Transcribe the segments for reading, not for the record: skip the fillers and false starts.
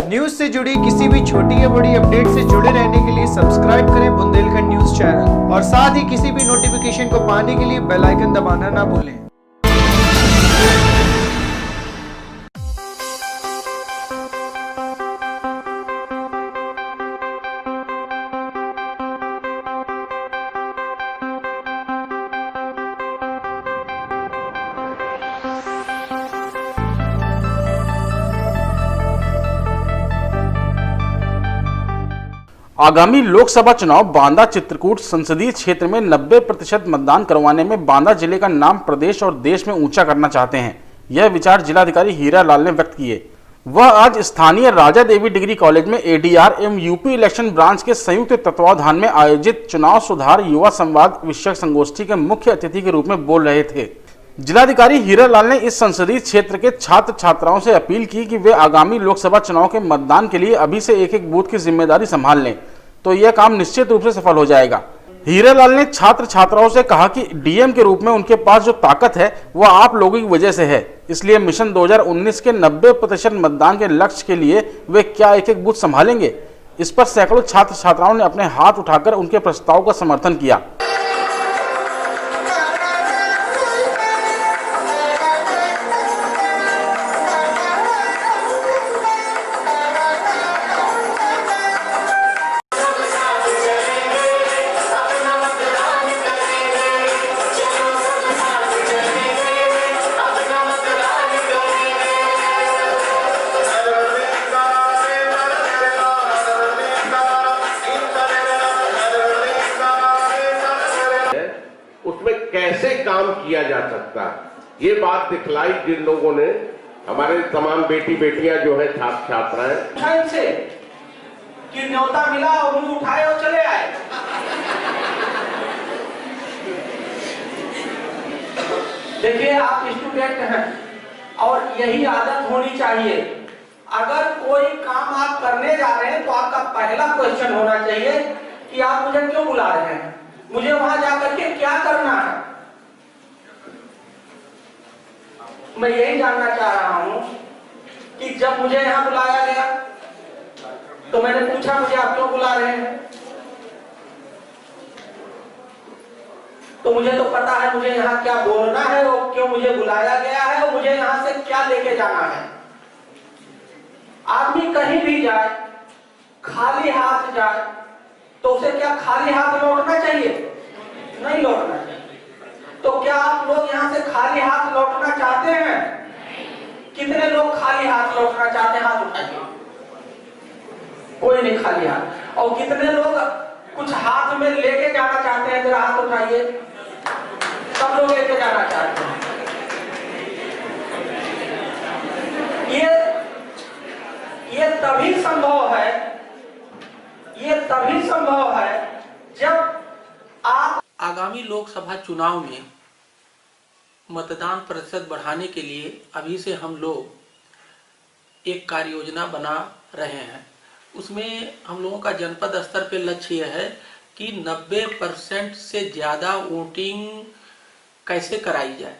News से जुड़ी किसी भी छोटी या बड़ी अपडेट से जुड़े रहने के लिए सब्सक्राइब करें बुंदेलखंड न्यूज चैनल और साथ ही किसी भी नोटिफिकेशन को पाने के लिए बेल आइकन दबाना ना भूलें। आगामी लोकसभा चुनाव बांदा चित्रकूट संसदीय क्षेत्र में 90% मतदान करवाने में बांदा जिले का नाम प्रदेश और देश में ऊंचा करना चाहते हैं। यह विचार जिलाधिकारी हीरा लाल ने व्यक्त किए। वह आज स्थानीय राजा देवी डिग्री कॉलेज में एडीआर एवं यूपी इलेक्शन ब्रांच के संयुक्त तत्वावधान में आयोजित चुनाव सुधार युवा संवाद विषयक संगोष्ठी के मुख्य अतिथि के रूप में बोल रहे थे। जिलाधिकारी हीरा लाल ने इस संसदीय क्षेत्र के छात्र छात्राओं से अपील की कि वे आगामी लोकसभा चुनाव के मतदान के लिए अभी से एक एक बूथ की जिम्मेदारी संभाल लें, तो यह काम निश्चित रूप से सफल हो जाएगा। हीरा लाल ने छात्र छात्राओं से कहा कि डीएम के रूप में उनके पास जो ताकत है वह आप लोगों की वजह से है, इसलिए मिशन 2019 के 90% मतदान के लक्ष्य के लिए वे क्या एक एक बूथ संभालेंगे। इस पर सैकड़ों छात्र छात्राओं ने अपने हाथ उठाकर उनके प्रस्ताव का समर्थन किया। उसमें कैसे काम किया जा सकता है, ये बात दिखलाई जिन लोगों ने, हमारे तमाम बेटी बेटियां जो है छात्र छात्राएं से कि न्योता मिला और मुंह उठाए और चले आए। देखिए आप स्टूडेंट हैं और यही आदत होनी चाहिए। अगर कोई काम आप करने जा रहे हैं तो आपका पहला क्वेश्चन होना चाहिए कि आप मुझे क्यों बुला रहे हैं, मुझे वहां जाकर के क्या करना है। मैं यही जानना चाह रहा हूं कि जब मुझे यहां बुलाया गया तो मैंने पूछा मुझे आप क्यों बुला रहे हैं, तो मुझे तो पता है मुझे यहाँ क्या बोलना है और क्यों मुझे बुलाया गया है और मुझे यहाँ से क्या लेके जाना है। आदमी कहीं भी जाए खाली हाथ जाए तो उसे क्या खाली हाथ लौटना चाहिए? नहीं लौटना चाहिए। तो क्या आप लोग यहाँ से खाली हाथ लौटना चाहते हैं? कितने लोग खाली हाथ लौटना चाहते हैं? हाथ उठाइए। कोई नहीं खाली हाथ। और कितने लोग कुछ हाथ में लेके जाना चाहते हैं? जरा हाथ उठाइए। सब लोग लेके जाना चाहते हैं। ये तभी संभव है, ये तभी संभव है जब आप आगामी लोकसभा चुनाव में मतदान प्रतिशत बढ़ाने के लिए अभी से हम लोग एक कार्य योजना बना रहे हैं। उसमें हम लोगों का जनपद स्तर पे लक्ष्य यह है कि 90% से ज़्यादा वोटिंग कैसे कराई जाए।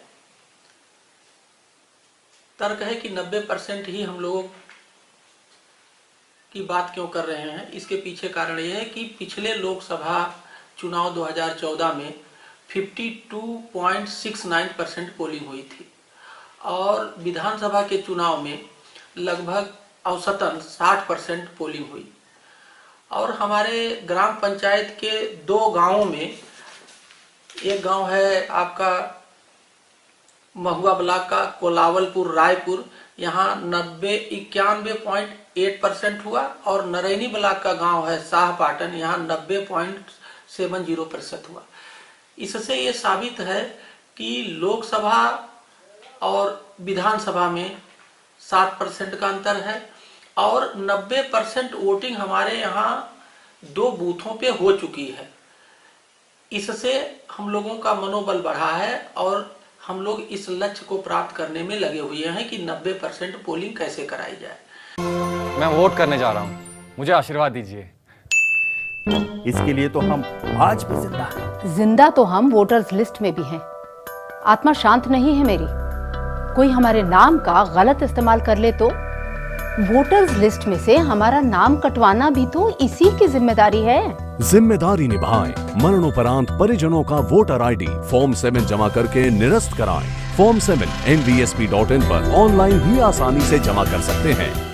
तर्क है कि 90% ही हम लोगों की बात क्यों कर रहे हैं, इसके पीछे कारण यह है कि पिछले लोकसभा चुनाव 2014 में 52.69% पोलिंग हुई थी और विधानसभा के चुनाव में लगभग औसतन 60% पोलिंग हुई। और हमारे ग्राम पंचायत के 2 गांवों में, एक गांव है आपका महुआ ब्लॉक का कोलावलपुर रायपुर, यहाँ 91.8% हुआ और नरैनी ब्लॉक का गांव है शाहपाटन, यहाँ 90.70% हुआ। इससे ये साबित है कि लोकसभा और विधानसभा में 7% का अंतर है और 90% वोटिंग हमारे यहाँ 2 बूथों पे हो चुकी है। इससे हम लोगों का मनोबल बढ़ा है और हम लोग इस लक्ष्य को प्राप्त करने में लगे हुए हैं कि 90% पोलिंग कैसे कराई जाए। मैं वोट करने जा रहा हूँ, मुझे आशीर्वाद दीजिए। इसके लिए तो हम आज भी जिंदा हैं। जिंदा तो हम वोटर्स लिस्ट में भी हैं। आत्मा शांत नहीं है मेरी। कोई हमारे नाम का गलत इस्तेमाल कर ले तो वोटर्स लिस्ट में से हमारा नाम कटवाना भी तो इसी की जिम्मेदारी है। जिम्मेदारी निभाएं, मरणोपरांत परिजनों का वोटर आईडी फॉर्म 7 जमा करके निरस्त कराएं। फॉर्म 7 nvsp.in पर ऑनलाइन भी आसानी से जमा कर सकते हैं।